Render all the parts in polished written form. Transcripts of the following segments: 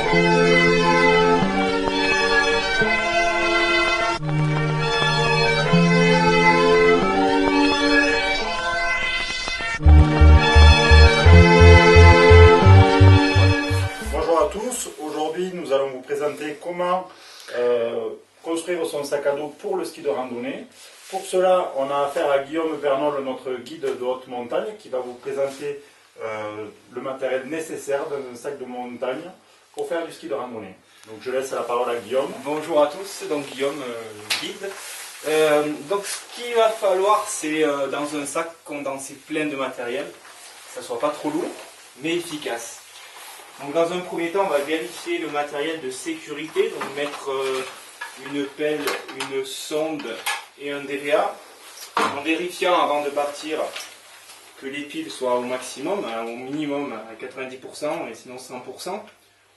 Bonjour à tous, aujourd'hui nous allons vous présenter comment construire son sac à dos pour le ski de randonnée. Pour cela, on a affaire à Guillaume Vernol, notre guide de haute montagne, qui va vous présenter le matériel nécessaire dans un sac de montagne pour faire du ski de randonnée. Donc je laisse la parole à Guillaume. Bonjour à tous, donc Guillaume, guide. Donc ce qu'il va falloir, c'est dans un sac condensé plein de matériel, que ça ne soit pas trop lourd, mais efficace. Donc dans un premier temps, on va vérifier le matériel de sécurité, donc mettre une pelle, une sonde et un DVA, en vérifiant avant de partir que les piles soient au maximum, au minimum à 90% et sinon 100%.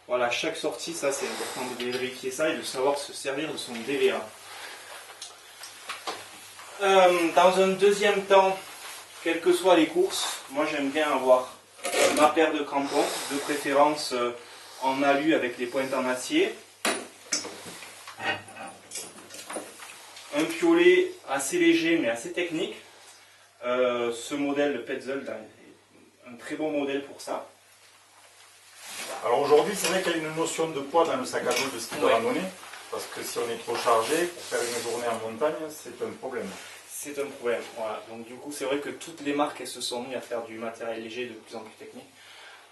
Voilà, chaque sortie, ça c'est important de vérifier ça et de savoir se servir de son DVA. Dans un deuxième temps, quelles que soient les courses, moi j'aime bien avoir ma paire de crampons, de préférence en alu avec les pointes en acier. Un piolet assez léger mais assez technique. Ce modèle, le Petzl, est un très bon modèle pour ça. Alors aujourd'hui, c'est vrai qu'il y a une notion de poids dans le sac à dos de ski de randonnée, parce que si on est trop chargé, pour faire une journée en montagne, c'est un problème. C'est un problème, voilà. Donc du coup, c'est vrai que toutes les marques elles se sont mises à faire du matériel léger de plus en plus technique.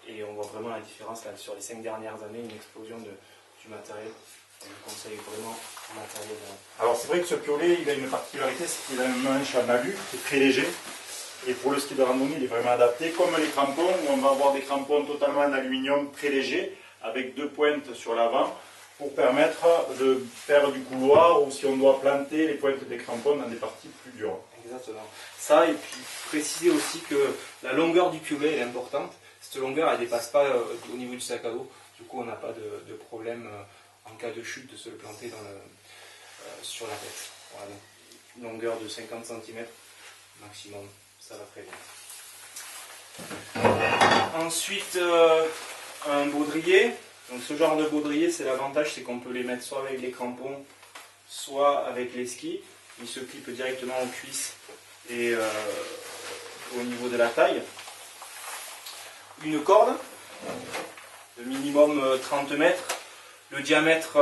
Et on voit vraiment la différence là, sur les 5 dernières années, une explosion du matériel. Je vous conseille vraiment le matériel. Alors c'est vrai que ce piolet, il a une particularité, c'est qu'il a un manche en alu, qui est très léger. Et pour le ski de randonnée, il est vraiment adapté, comme les crampons, où on va avoir des crampons totalement en aluminium, très légers, avec 2 pointes sur l'avant, pour permettre de faire du couloir, ou si on doit planter les pointes des crampons dans des parties plus dures. Exactement. Ça, et puis préciser aussi que la longueur du piolet est importante. Cette longueur, elle ne dépasse pas au niveau du sac à dos. Du coup, on n'a pas de problème en cas de chute de se le planter sur la tête. Voilà. Une longueur de 50 cm maximum. Ça va très bien. Ensuite, un baudrier. Donc ce genre de baudrier, c'est l'avantage, c'est qu'on peut les mettre soit avec les crampons, soit avec les skis. Il se clip directement aux cuisses et au niveau de la taille. Une corde de minimum 30 mètres. Le diamètre,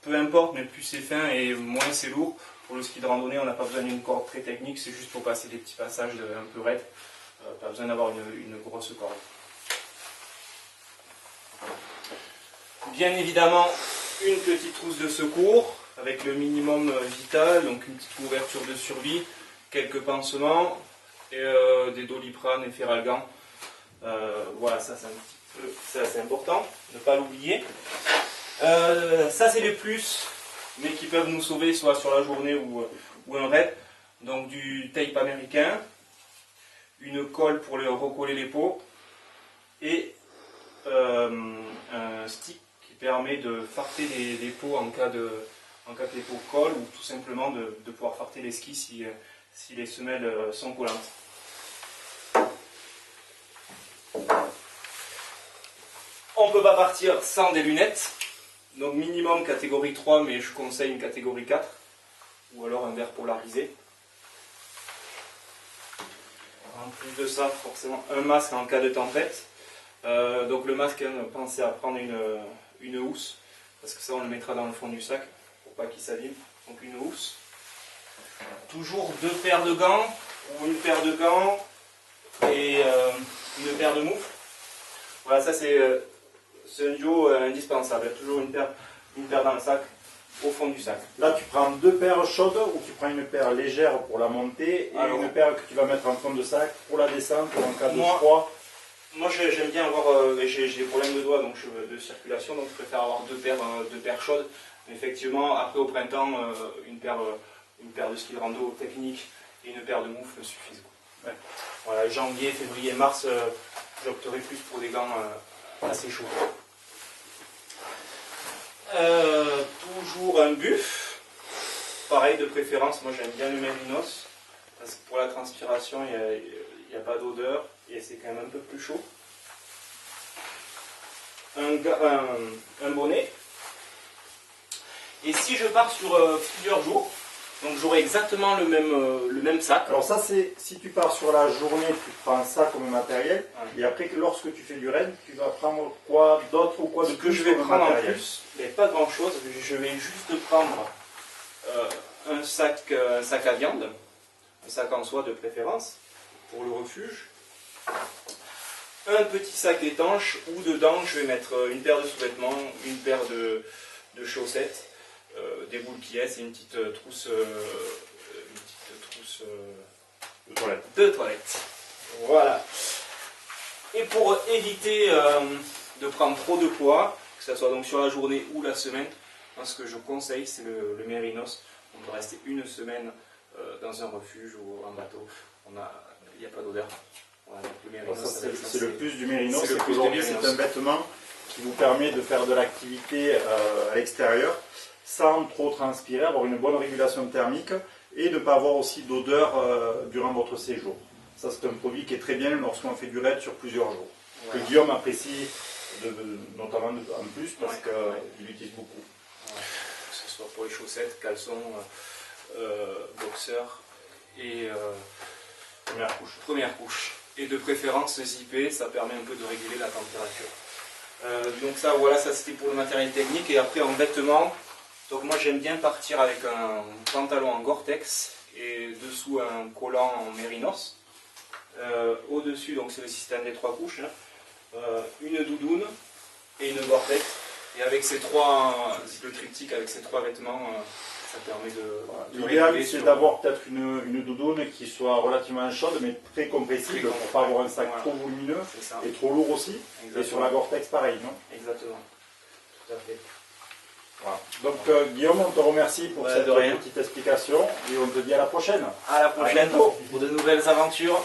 peu importe, mais plus c'est fin et moins c'est lourd. Pour le ski de randonnée, on n'a pas besoin d'une corde très technique, c'est juste pour passer des petits passages un peu raides. Pas besoin d'avoir une grosse corde. Bien évidemment, une petite trousse de secours avec le minimum vital, donc une petite couverture de survie, quelques pansements, et des Doliprane et Feralgan. Voilà, ça c'est assez important, ne pas l'oublier. Ça c'est les plus, mais qui peuvent nous sauver soit sur la journée ou un raid. Donc du tape américain, une colle pour recoller les pots et un stick qui permet de farter les pots en cas que les pots collent, ou tout simplement de pouvoir farter les skis si les semelles sont collantes. On ne peut pas partir sans des lunettes. Donc minimum catégorie 3, mais je conseille une catégorie 4, ou alors un verre polarisé. En plus de ça, forcément, un masque en cas de tempête. Donc le masque, pensez à prendre une housse, parce que ça on le mettra dans le fond du sac, pour pas qu'il s'abîme. Donc une housse. Toujours 2 paires de gants, ou une paire de gants, et une paire de moufles. Voilà, ça c'est un duo indispensable. Il y a toujours une paire dans le sac, au fond du sac. Là, tu prends 2 paires chaudes, ou tu prends une paire légère pour la montée, et une paire que tu vas mettre en fond de sac pour la descente, ou en cas de froid. Moi j'aime bien avoir, j'ai des problèmes de doigts, donc de circulation, donc je préfère avoir 2 paires chaudes. Mais effectivement, après au printemps, une paire de ski de rando technique et une paire de moufles suffisent. Ouais. Voilà, janvier, février, mars, j'opterai plus pour des gants assez chauds. Toujours un buff, pareil de préférence, moi j'aime bien le mérinos, parce que pour la transpiration il n'y a pas d'odeur et c'est quand même un peu plus chaud. un bonnet. Et si je pars sur plusieurs jours, donc j'aurai exactement le même sac. Alors ça c'est, si tu pars sur la journée, tu prends ça comme matériel, Ouais. et après lorsque tu fais du raid, tu vas prendre quoi d'autre ou quoi de Ce que plus je vais comme prendre en matériel? plus, mais pas grand chose, je vais juste prendre un sac à viande, un sac en soie de préférence, pour le refuge. Un petit sac étanche où dedans je vais mettre une paire de sous-vêtements, une paire de chaussettes, des boules pièces et une petite trousse, de toilette. Voilà. Et pour éviter de prendre trop de poids, que ce soit donc sur la journée ou la semaine, moi, ce que je conseille, c'est le mérinos. On peut rester une semaine dans un refuge ou en bateau. Il n'y a pas d'odeur. Voilà, donc le mérinos, Alors ça, c'est le plus du mérinos, c'est le c'est plus qu'aujourd'hui du c'est mérinos. un vêtement qui vous permet de faire de l'activité à l'extérieur sans trop transpirer, avoir une bonne régulation thermique et ne pas avoir aussi d'odeur durant votre séjour. Ça c'est un produit qui est très bien lorsqu'on fait du raid sur plusieurs jours. Voilà. Que Guillaume apprécie notamment en plus parce Ouais, qu'il l'utilise beaucoup. Ouais. Que ce soit pour les chaussettes, caleçons, boxers et première couche. Et de préférence zippé, ça permet un peu de réguler la température. Donc ça, voilà, ça c'était pour le matériel technique. Et après en vêtements, donc moi j'aime bien partir avec un pantalon en Gore-Tex et dessous un collant en mérinos. Au-dessus, donc c'est le système des 3 couches, hein. Une doudoune et une Gore-Tex. Et avec le triptyque avec ces 3 vêtements, ça permet de L'idéal réguler c'est sur- d'avoir peut-être une doudoune qui soit relativement chaude mais très compressible Très pour ne pas avoir un sac voilà. trop volumineux C'est ça. et trop lourd aussi. Et sur la Gore-Tex pareil, non? Exactement. Tout à fait. Voilà. Donc Guillaume, on te remercie pour Ouais, cette de rien. petite explication et on te dit à la prochaine. À la prochaine bientôt. pour de nouvelles aventures.